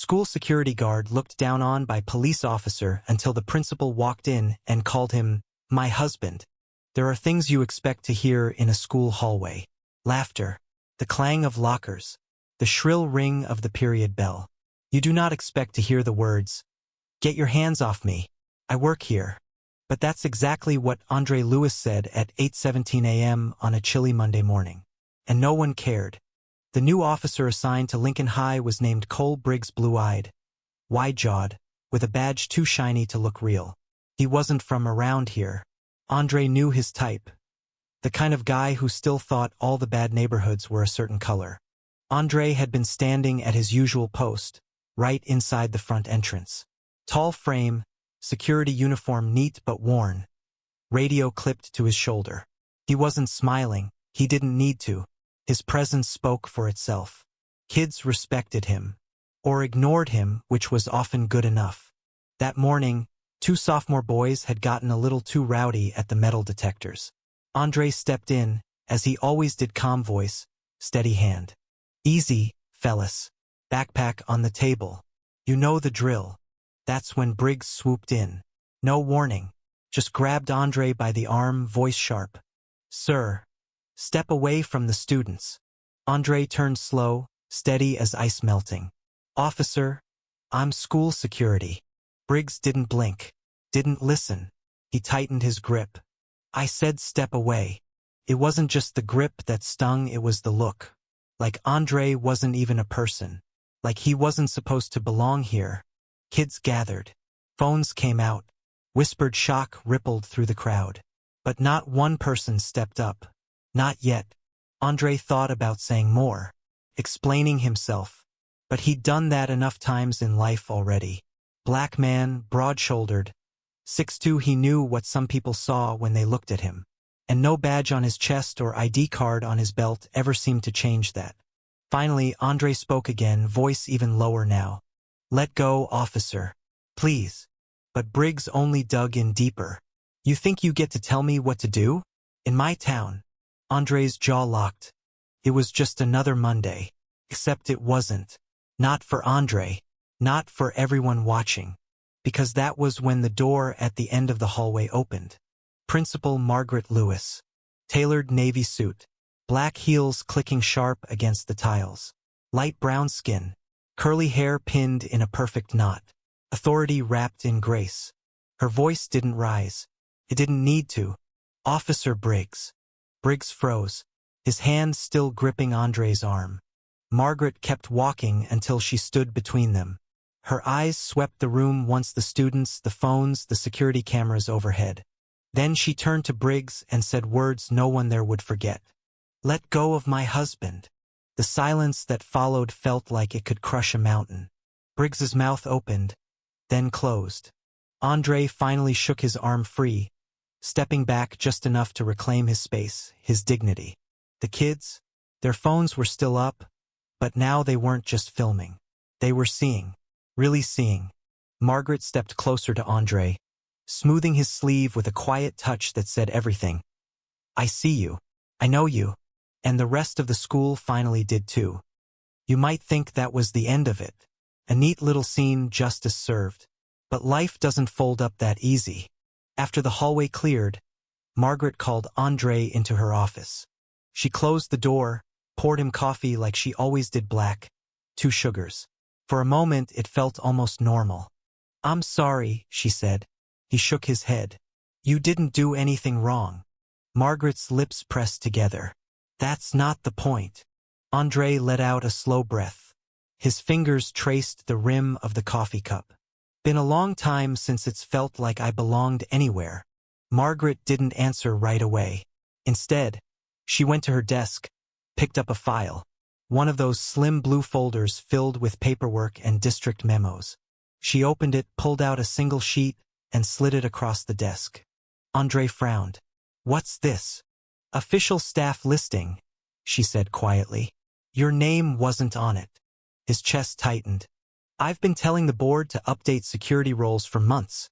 school security guard looked down on by police officer until the principal walked in and called him, "My husband." There are things you expect to hear in a school hallway. Laughter, the clang of lockers, the shrill ring of the period bell. You do not expect to hear the words, "Get your hands off me. I work here." But that's exactly what Andre Lewis said at 8:17 a.m. on a chilly Monday morning. And no one cared. The new officer assigned to Lincoln High was named Cole Briggs, blue-eyed, wide-jawed, with a badge too shiny to look real. He wasn't from around here. Andre knew his type. The kind of guy who still thought all the bad neighborhoods were a certain color. Andre had been standing at his usual post, right inside the front entrance. Tall frame, security uniform neat but worn. Radio clipped to his shoulder. He wasn't smiling. He didn't need to. His presence spoke for itself. Kids respected him. Or ignored him, which was often good enough. That morning, 2 sophomore boys had gotten a little too rowdy at the metal detectors. Andre stepped in, as he always did, calm voice, steady hand. "Easy, fellas. Backpack on the table. You know the drill." That's when Briggs swooped in. No warning. Just grabbed Andre by the arm, voice sharp. "Sir. Step away from the students." Andre turned slow, steady as ice melting. "Officer, I'm school security." Briggs didn't blink. Didn't listen. He tightened his grip. "I said step away." It wasn't just the grip that stung, it was the look. Like Andre wasn't even a person. Like he wasn't supposed to belong here. Kids gathered. Phones came out. Whispered shock rippled through the crowd. But not one person stepped up. Not yet. Andre thought about saying more. Explaining himself. But he'd done that enough times in life already. Black man, broad-shouldered. 6'2", he knew what some people saw when they looked at him. And no badge on his chest or ID card on his belt ever seemed to change that. Finally, Andre spoke again, voice even lower now. "Let go, officer. Please." But Briggs only dug in deeper. "You think you get to tell me what to do? In my town?" Andre's jaw locked. It was just another Monday. Except it wasn't. Not for Andre. Not for everyone watching. Because that was when the door at the end of the hallway opened. Principal Margaret Lewis. Tailored navy suit. Black heels clicking sharp against the tiles. Light brown skin. Curly hair pinned in a perfect knot. Authority wrapped in grace. Her voice didn't rise. It didn't need to. "Officer Briggs." Briggs froze, his hand still gripping Andre's arm. Margaret kept walking until she stood between them. Her eyes swept the room once the students, the phones, the security cameras overhead. Then she turned to Briggs and said words no one there would forget. "Let go of my husband." The silence that followed felt like it could crush a mountain. Briggs's mouth opened, then closed. Andre finally shook his arm free, stepping back just enough to reclaim his space, his dignity. The kids, their phones were still up, but now they weren't just filming. They were seeing, really seeing. Margaret stepped closer to Andre, smoothing his sleeve with a quiet touch that said everything. "I see you. I know you." And the rest of the school finally did too. You might think that was the end of it. A neat little scene, justice served. But life doesn't fold up that easy. After the hallway cleared, Margaret called Andre into her office. She closed the door, poured him coffee like she always did, black, 2 sugars. For a moment it felt almost normal. "I'm sorry," she said. He shook his head. "You didn't do anything wrong." Margaret's lips pressed together. "That's not the point." Andre let out a slow breath. His fingers traced the rim of the coffee cup. "Been a long time since it's felt like I belonged anywhere." Margaret didn't answer right away. Instead, she went to her desk, picked up a file. One of those slim blue folders filled with paperwork and district memos. She opened it, pulled out a single sheet, and slid it across the desk. Andre frowned. "What's this?" "Official staff listing," she said quietly. "Your name wasn't on it." His chest tightened. "I've been telling the board to update security roles for months,"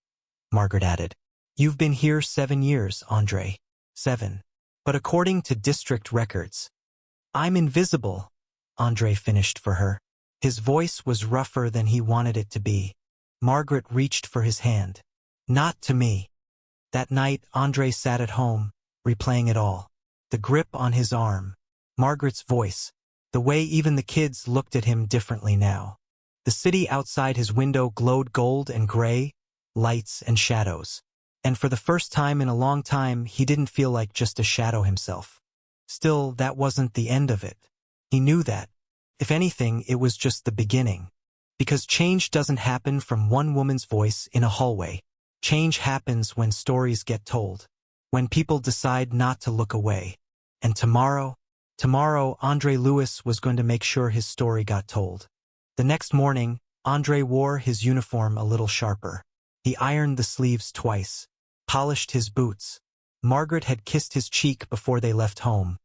Margaret added. "You've been here 7 years, Andre. 7. But according to district records." "I'm invisible," Andre finished for her. His voice was rougher than he wanted it to be. Margaret reached for his hand. Not to me. That night, Andre sat at home, replaying it all. The grip on his arm. Margaret's voice. The way even the kids looked at him differently now. The city outside his window glowed gold and gray, lights and shadows. And for the first time in a long time, he didn't feel like just a shadow himself. Still, that wasn't the end of it. He knew that. If anything, it was just the beginning. Because change doesn't happen from one woman's voice in a hallway. Change happens when stories get told. When people decide not to look away. And tomorrow, Andre Lewis was going to make sure his story got told. The next morning, Andre wore his uniform a little sharper. He ironed the sleeves twice. Polished his boots. Margaret had kissed his cheek before they left home.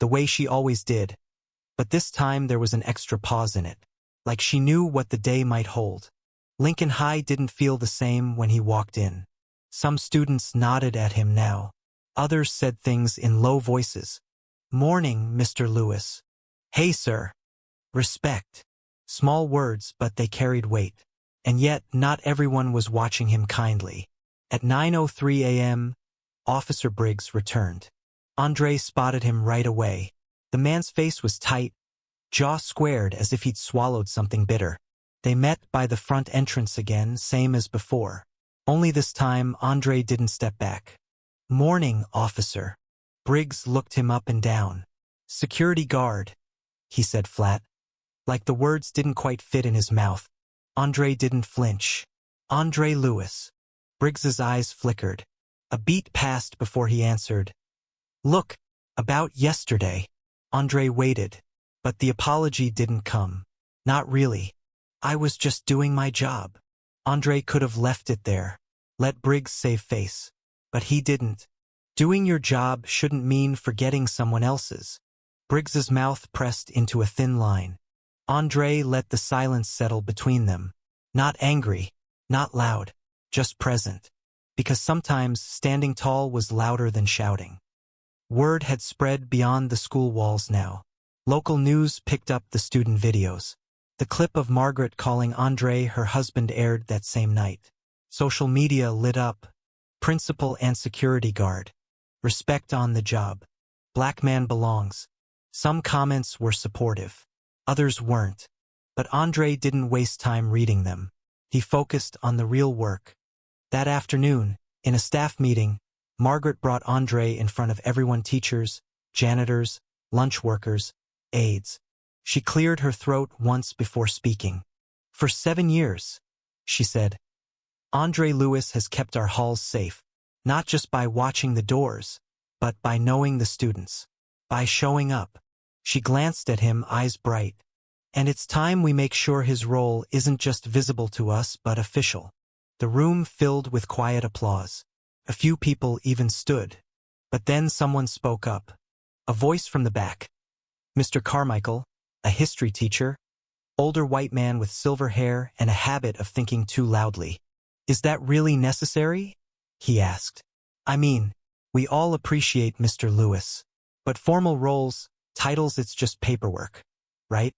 The way she always did. But this time there was an extra pause in it. Like she knew what the day might hold. Lincoln High didn't feel the same when he walked in. Some students nodded at him now. Others said things in low voices. Morning, Mr. Lewis. Hey, sir. Respect. Small words, but they carried weight. And yet, not everyone was watching him kindly. At 9:03 a.m., Officer Briggs returned. Andre spotted him right away. The man's face was tight, jaw squared as if he'd swallowed something bitter. They met by the front entrance again, same as before. Only this time, Andre didn't step back. Morning, officer. Briggs looked him up and down. Security guard, he said flat. Like the words didn't quite fit in his mouth. Andre didn't flinch. Andre Lewis. Briggs's eyes flickered. A beat passed before he answered. Look, about yesterday. Andre waited, but the apology didn't come. Not really. I was just doing my job. Andre could have left it there. Let Briggs save face. But he didn't. Doing your job shouldn't mean forgetting someone else's. Briggs's mouth pressed into a thin line. Andre let the silence settle between them. Not angry, not loud, just present. Because sometimes standing tall was louder than shouting. Word had spread beyond the school walls now. Local news picked up the student videos. The clip of Margaret calling Andre her husband aired that same night. Social media lit up. Principal and security guard. Respect on the job. Black man belongs. Some comments were supportive. Others weren't. But Andre didn't waste time reading them. He focused on the real work. That afternoon, in a staff meeting, Margaret brought Andre in front of everyone, teachers, janitors, lunch workers, aides. She cleared her throat once before speaking. For 7 years, she said, Andre Lewis has kept our halls safe, not just by watching the doors, but by knowing the students, by showing up. She glanced at him, eyes bright. And it's time we make sure his role isn't just visible to us, but official. The room filled with quiet applause. A few people even stood. But then someone spoke up. A voice from the back. Mr. Carmichael, a history teacher, older white man with silver hair and a habit of thinking too loudly. Is that really necessary? He asked. I mean, we all appreciate Mr. Lewis. But formal roles, titles, it's just paperwork, right?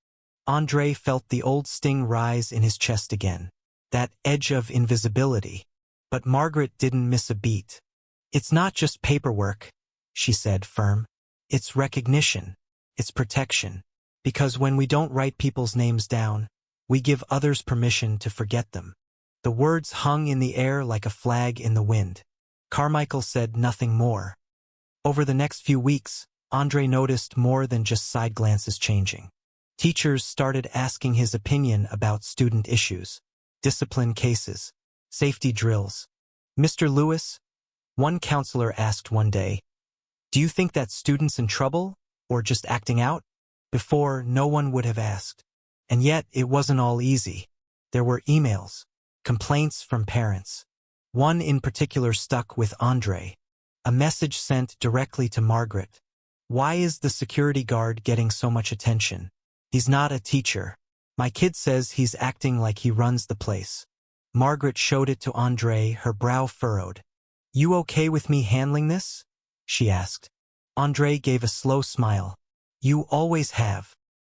Andre felt the old sting rise in his chest again. That edge of invisibility. But Margaret didn't miss a beat. It's not just paperwork, she said, firm. It's recognition. It's protection. Because when we don't write people's names down, we give others permission to forget them. The words hung in the air like a flag in the wind. Carmichael said nothing more. Over the next few weeks, Andre noticed more than just side glances changing. Teachers started asking his opinion about student issues, discipline cases, safety drills. Mr. Lewis, one counselor asked one day, do you think that student's in trouble or just acting out? Before, no one would have asked. And yet, it wasn't all easy. There were emails, complaints from parents. One in particular stuck with Andre. A message sent directly to Margaret. Why is the security guard getting so much attention? He's not a teacher. My kid says he's acting like he runs the place. Margaret showed it to Andre, her brow furrowed. You okay with me handling this? She asked. Andre gave a slow smile. You always have.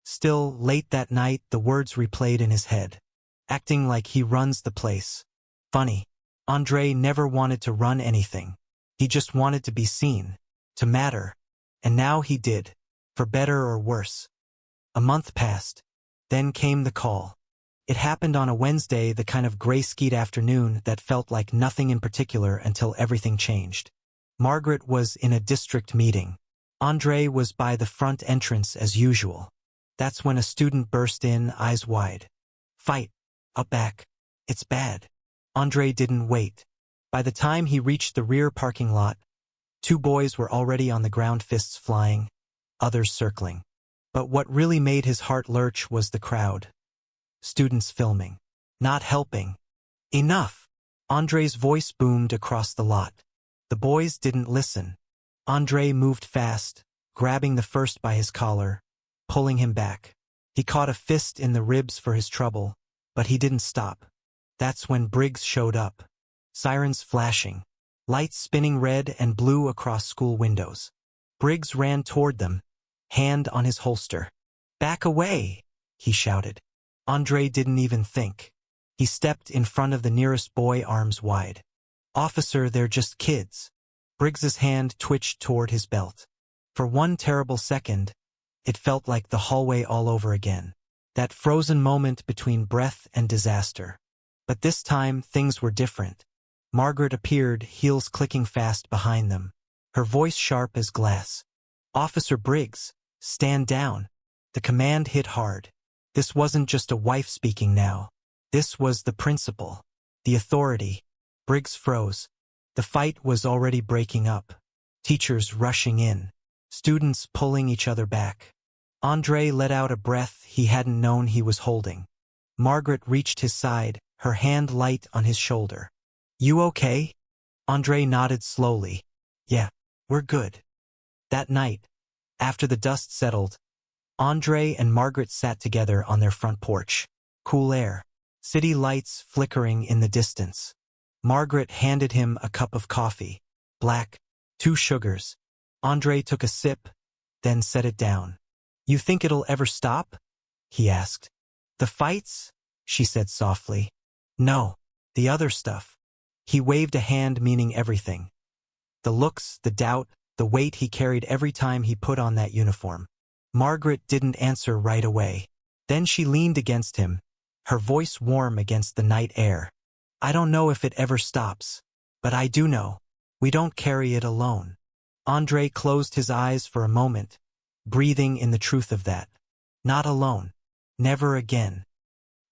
Still, late that night, the words replayed in his head. Acting like he runs the place. Funny. Andre never wanted to run anything. He just wanted to be seen. To matter. And now he did. For better or worse. A month passed. Then came the call. It happened on a Wednesday, the kind of gray-skied afternoon that felt like nothing in particular until everything changed. Margaret was in a district meeting. Andre was by the front entrance as usual. That's when a student burst in, eyes wide. Fight. Up back. It's bad. Andre didn't wait. By the time he reached the rear parking lot, 2 boys were already on the ground, fists flying, others circling. But what really made his heart lurch was the crowd. Students filming. Not helping. Enough! Andre's voice boomed across the lot. The boys didn't listen. Andre moved fast, grabbing the first by his collar, pulling him back. He caught a fist in the ribs for his trouble, but he didn't stop. That's when Briggs showed up. Sirens flashing. Lights spinning red and blue across school windows. Briggs ran toward them, hand on his holster. "Back away!" he shouted. Andre didn't even think. He stepped in front of the nearest boy, arms wide. "Officer, they're just kids." Briggs's hand twitched toward his belt. For one terrible second, it felt like the hallway all over again. That frozen moment between breath and disaster. But this time, things were different. Margaret appeared, heels clicking fast behind them. Her voice sharp as glass. "Officer Briggs, stand down." The command hit hard. This wasn't just a wife speaking now. This was the principal. The authority. Briggs froze. The fight was already breaking up. Teachers rushing in. Students pulling each other back. Andre let out a breath he hadn't known he was holding. Margaret reached his side, her hand light on his shoulder. "You okay?" Andre nodded slowly. "Yeah, we're good." That night, after the dust settled, Andre and Margaret sat together on their front porch. Cool air. City lights flickering in the distance. Margaret handed him a cup of coffee. Black, 2 sugars. Andre took a sip, then set it down. "You think it'll ever stop?" he asked. "The fights?" she said softly. "No, the other stuff." He waved a hand meaning everything. The looks, the doubt, the weight he carried every time he put on that uniform. Margaret didn't answer right away. Then she leaned against him, her voice warm against the night air. "I don't know if it ever stops, but I do know. We don't carry it alone." Andre closed his eyes for a moment, breathing in the truth of that. Not alone. Never again.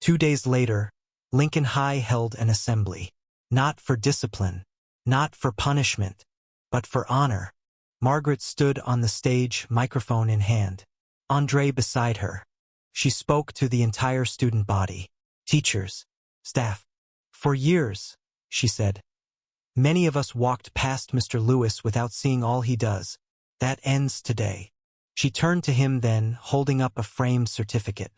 2 days later, Lincoln High held an assembly. Not for discipline, not for punishment, but for honor. Margaret stood on the stage, microphone in hand. Andre beside her. She spoke to the entire student body. Teachers, staff. "For years," she said, "many of us walked past Mr. Lewis without seeing all he does. That ends today." She turned to him then, holding up a framed certificate.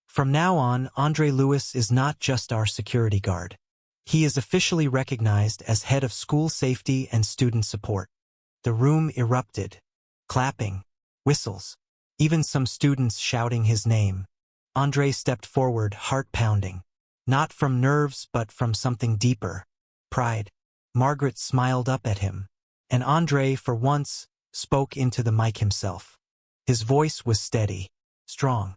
"From now on, Andre Lewis is not just our security guard. He is officially recognized as head of school safety and student support." The room erupted. Clapping. Whistles. Even some students shouting his name. Andre stepped forward, heart pounding. Not from nerves, but from something deeper. Pride. Margaret smiled up at him. And Andre, for once, spoke into the mic himself. His voice was steady. Strong.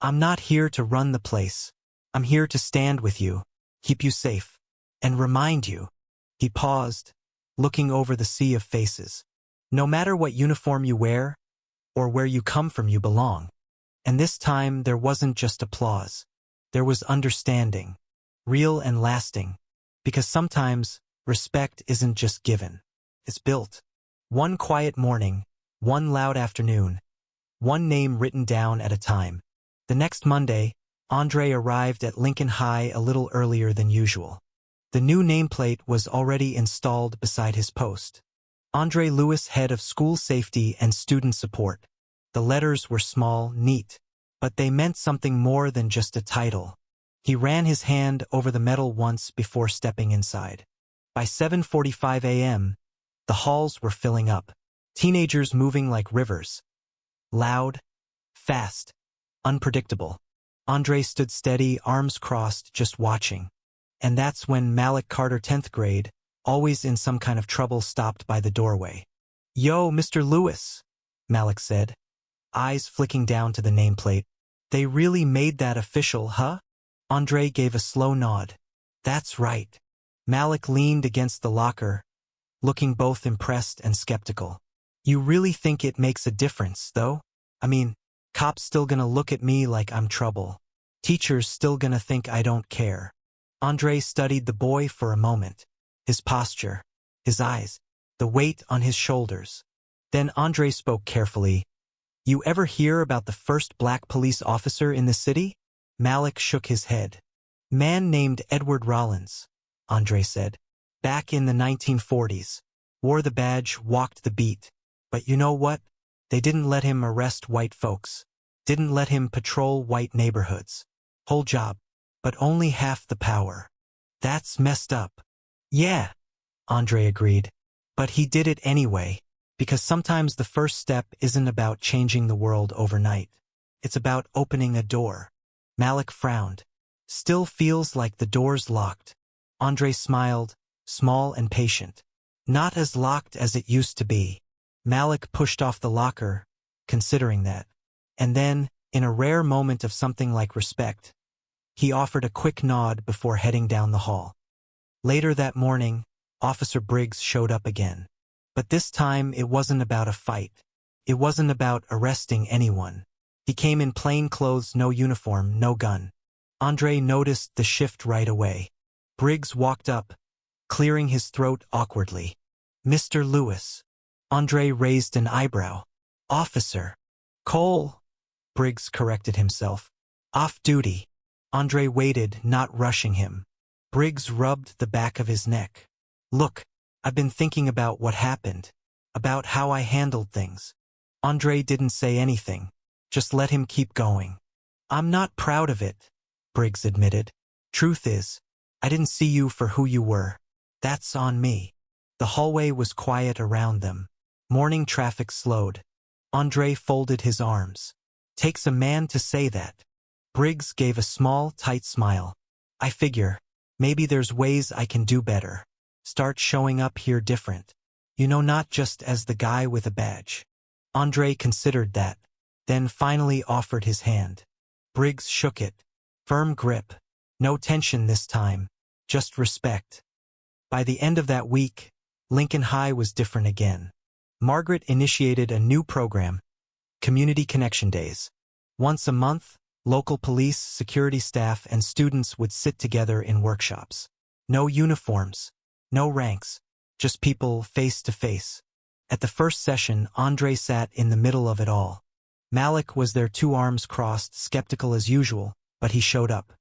"I'm not here to run the place. I'm here to stand with you, keep you safe. And remind you." He paused, looking over the sea of faces. "No matter what uniform you wear, or where you come from, you belong." And this time there wasn't just applause. There was understanding. Real and lasting. Because sometimes, respect isn't just given. It's built. One quiet morning, one loud afternoon, one name written down at a time. The next Monday, Andre arrived at Lincoln High a little earlier than usual. The new nameplate was already installed beside his post. Andre Lewis, head of school safety and student support. The letters were small, neat, but they meant something more than just a title. He ran his hand over the metal once before stepping inside. By 7:45 a.m., the halls were filling up. Teenagers moving like rivers. Loud, fast. unpredictable. Andre stood steady, arms crossed, just watching. And that's when Malik Carter, 10th grade, always in some kind of trouble, stopped by the doorway. "Yo, Mr. Lewis," Malik said, eyes flicking down to the nameplate. "They really made that official, huh?" Andre gave a slow nod. "That's right." Malik leaned against the locker, looking both impressed and skeptical. "You really think it makes a difference, though? I mean, cops still gonna look at me like I'm trouble. Teachers still gonna think I don't care." Andre studied the boy for a moment. His posture, his eyes, the weight on his shoulders. Then Andre spoke carefully. "You ever hear about the first black police officer in the city?" Malik shook his head. "Man named Edward Rollins," Andre said. "Back in the 1940s. Wore the badge, walked the beat. But you know what? They didn't let him arrest white folks. Didn't let him patrol white neighborhoods. Whole job. But only half the power. That's messed up." "Yeah," Andre agreed. "But he did it anyway. Because sometimes the first step isn't about changing the world overnight. It's about opening a door." Malik frowned. "Still feels like the door's locked." Andre smiled, small and patient. "Not as locked as it used to be." Malik pushed off the locker, considering that. And then, in a rare moment of something like respect, he offered a quick nod before heading down the hall. Later that morning, Officer Briggs showed up again. But this time it wasn't about a fight. It wasn't about arresting anyone. He came in plain clothes, no uniform, no gun. Andre noticed the shift right away. Briggs walked up, clearing his throat awkwardly. "Mr. Lewis." Andre raised an eyebrow. "Officer Cole," Briggs corrected himself. "Off duty." Andre waited, not rushing him. Briggs rubbed the back of his neck. "Look, I've been thinking about what happened, about how I handled things." Andre didn't say anything, just let him keep going. "I'm not proud of it," Briggs admitted. "Truth is, I didn't see you for who you were. That's on me." The hallway was quiet around them. Morning traffic slowed. Andre folded his arms. "Takes a man to say that." Briggs gave a small, tight smile. "I figure, maybe there's ways I can do better. Start showing up here different. You know, not just as the guy with a badge." Andre considered that, then finally offered his hand. Briggs shook it. Firm grip. No tension this time, just respect. By the end of that week, Lincoln High was different again. Margaret initiated a new program, Community Connection Days. Once a month, local police, security staff, and students would sit together in workshops. No uniforms, no ranks, just people face to face. At the first session, Andre sat in the middle of it all. Malik was there, 2 arms crossed, skeptical as usual, but he showed up.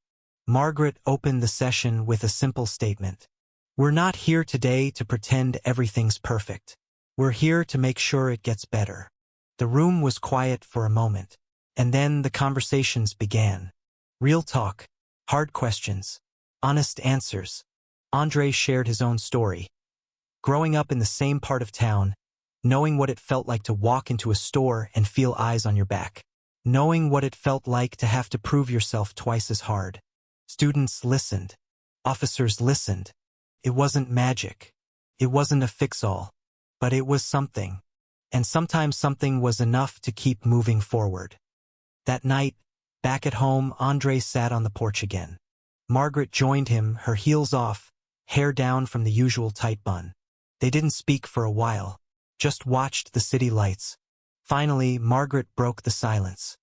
Margaret opened the session with a simple statement. "We're not here today to pretend everything's perfect. We're here to make sure it gets better." The room was quiet for a moment, and then the conversations began. Real talk, hard questions, honest answers. Andre shared his own story. Growing up in the same part of town, knowing what it felt like to walk into a store and feel eyes on your back. Knowing what it felt like to have to prove yourself twice as hard. Students listened. Officers listened. It wasn't magic. It wasn't a fix-all. But it was something. And sometimes something was enough to keep moving forward. That night, back at home, Andre sat on the porch again. Margaret joined him, her heels off, hair down from the usual tight bun. They didn't speak for a while, just watched the city lights. Finally, Margaret broke the silence.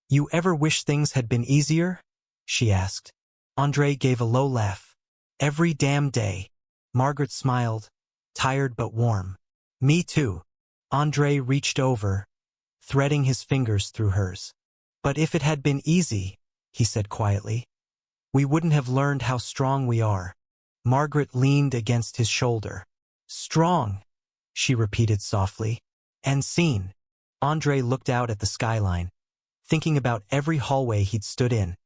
"You ever wish things had been easier?" she asked. Andre gave a low laugh. "Every damn day." Margaret smiled, tired but warm. "Me too." Andre reached over, threading his fingers through hers. "But if it had been easy," he said quietly, "we wouldn't have learned how strong we are." Margaret leaned against his shoulder. "Strong," she repeated softly. "And seen." Andre looked out at the skyline, thinking about every hallway he'd stood in,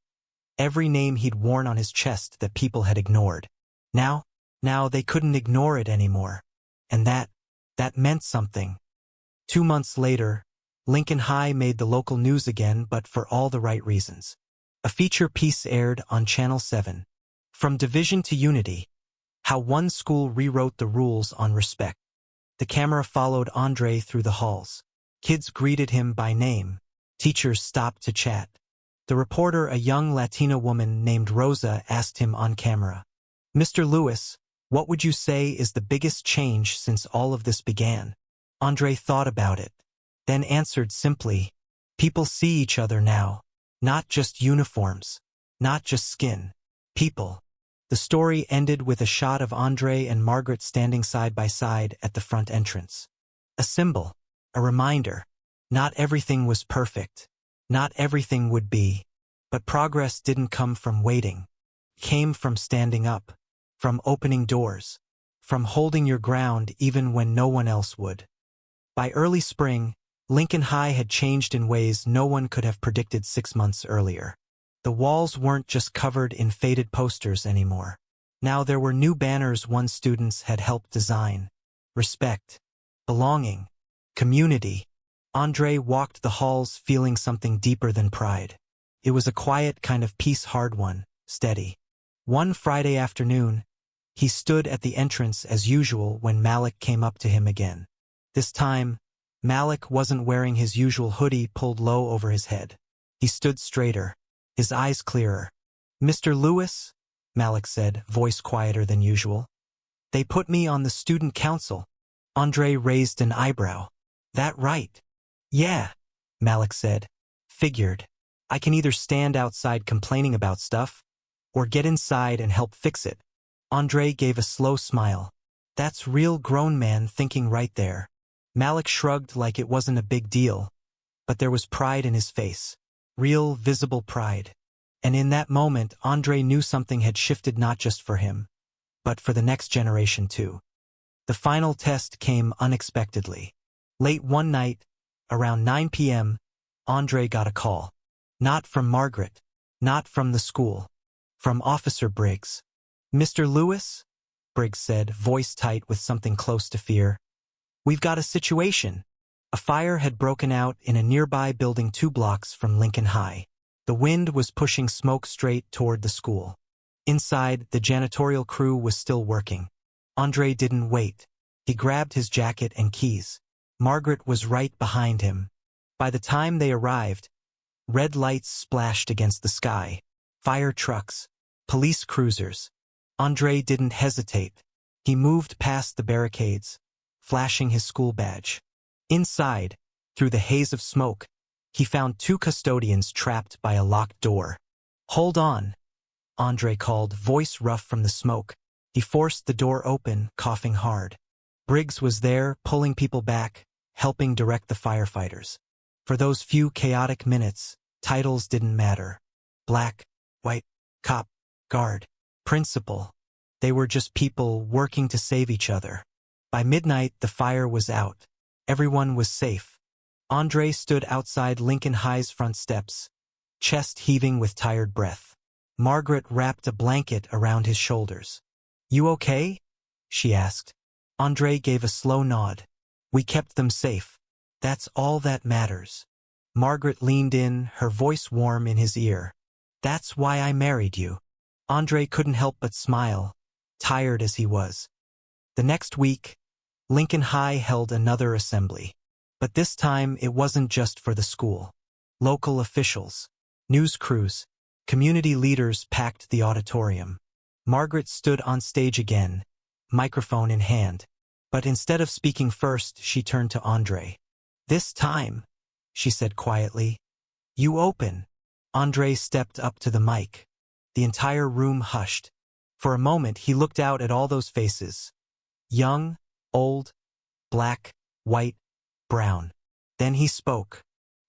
every name he'd worn on his chest that people had ignored. Now they couldn't ignore it anymore. And that meant something. 2 months later, Lincoln High made the local news again, but for all the right reasons. A feature piece aired on Channel 7. From Division to Unity. How one school rewrote the rules on respect. The camera followed Andre through the halls. Kids greeted him by name. Teachers stopped to chat. The reporter, a young Latina woman named Rosa, asked him on camera, "Mr. Lewis, what would you say is the biggest change since all of this began?" Andre thought about it, then answered simply, "People see each other now. Not just uniforms. Not just skin. People." The story ended with a shot of Andre and Margaret standing side by side at the front entrance. A symbol, a reminder. Not everything was perfect. Not everything would be. But progress didn't come from waiting. It came from standing up, from opening doors, from holding your ground even when no one else would. By early spring, Lincoln High had changed in ways no one could have predicted 6 months earlier. The walls weren't just covered in faded posters anymore. Now there were new banners one students had helped design. Respect, belonging, community. Andre walked the halls feeling something deeper than pride. It was a quiet kind of peace, hard one, steady. One Friday afternoon, he stood at the entrance as usual when Malik came up to him again. This time, Malik wasn't wearing his usual hoodie pulled low over his head. He stood straighter, his eyes clearer. "Mr. Lewis," Malik said, voice quieter than usual. "They put me on the student council." Andre raised an eyebrow. "That right?" "Yeah," Malik said. "Figured. I can either stand outside complaining about stuff, or get inside and help fix it." Andre gave a slow smile. "That's real grown man thinking right there." Malik shrugged like it wasn't a big deal, but there was pride in his face. Real, visible pride. And in that moment, Andre knew something had shifted not just for him, but for the next generation too. The final test came unexpectedly. Late one night, around 9 p.m., Andre got a call. Not from Margaret, not from the school, from Officer Briggs. "Mr. Lewis?" Briggs said, voice tight with something close to fear. "We've got a situation." A fire had broken out in a nearby building 2 blocks from Lincoln High. The wind was pushing smoke straight toward the school. Inside, the janitorial crew was still working. Andre didn't wait. He grabbed his jacket and keys. Margaret was right behind him. By the time they arrived, red lights splashed against the sky. Fire trucks, police cruisers. Andre didn't hesitate. He moved past the barricades, flashing his school badge. Inside, through the haze of smoke, he found 2 custodians trapped by a locked door. "Hold on," Andre called, voice rough from the smoke. He forced the door open, coughing hard. Briggs was there, pulling people back, helping direct the firefighters. For those few chaotic minutes, titles didn't matter. Black, white, cop, guard, principal. They were just people working to save each other. By midnight, the fire was out. Everyone was safe. Andre stood outside Lincoln High's front steps, chest heaving with tired breath. Margaret wrapped a blanket around his shoulders. "You okay?" she asked. Andre gave a slow nod. "We kept them safe. That's all that matters." Margaret leaned in, her voice warm in his ear. "That's why I married you." Andre couldn't help but smile, tired as he was. The next week, Lincoln High held another assembly. But this time it wasn't just for the school. Local officials, news crews, community leaders packed the auditorium. Margaret stood on stage again, microphone in hand. But instead of speaking first, she turned to Andre. "This time," she said quietly, "you open." Andre stepped up to the mic. The entire room hushed. For a moment he looked out at all those faces. Young, old, black, white, brown. Then he spoke.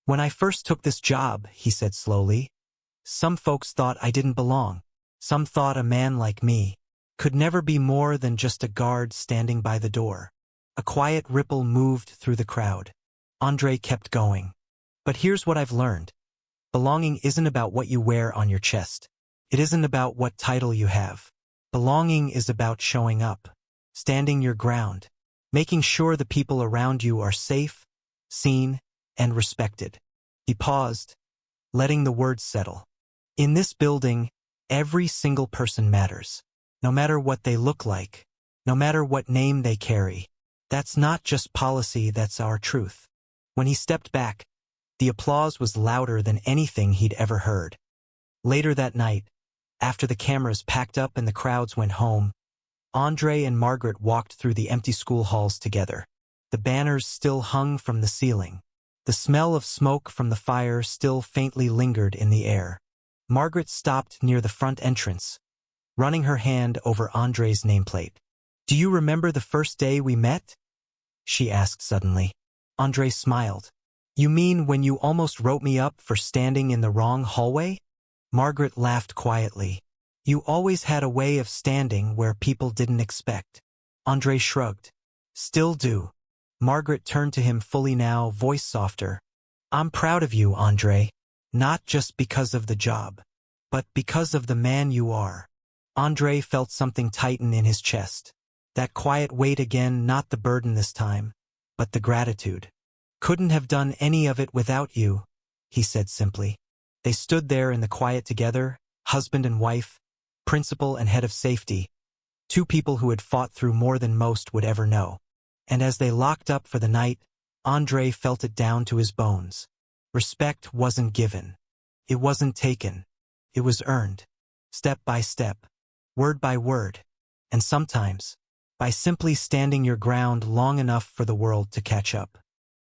"When I first took this job," he said slowly, "some folks thought I didn't belong. Some thought a man like me could never be more than just a guard standing by the door." A quiet ripple moved through the crowd. Andre kept going. "But here's what I've learned. Belonging isn't about what you wear on your chest. It isn't about what title you have. Belonging is about showing up, standing your ground, making sure the people around you are safe, seen, and respected. He paused, letting the words settle. In this building, every single person matters. No matter what they look like, no matter what name they carry. That's not just policy, that's our truth. When he stepped back, the applause was louder than anything he'd ever heard. Later that night, after the cameras packed up and the crowds went home, Andre and Margaret walked through the empty school halls together. The banners still hung from the ceiling. The smell of smoke from the fire still faintly lingered in the air. Margaret stopped near the front entrance, running her hand over Andre's nameplate. "Do you remember the first day we met?" she asked suddenly. Andre smiled. "You mean when you almost wrote me up for standing in the wrong hallway?" Margaret laughed quietly. "You always had a way of standing where people didn't expect." Andre shrugged. "Still do." Margaret turned to him fully now, voice softer. "I'm proud of you, Andre. Not just because of the job, but because of the man you are." Andre felt something tighten in his chest. That quiet weight again, not the burden this time, but the gratitude. "Couldn't have done any of it without you," he said simply. They stood there in the quiet together, husband and wife, principal and head of safety, two people who had fought through more than most would ever know. And as they locked up for the night, Andre felt it down to his bones. Respect wasn't given. It wasn't taken. It was earned. Step by step, word by word, and sometimes by simply standing your ground long enough for the world to catch up.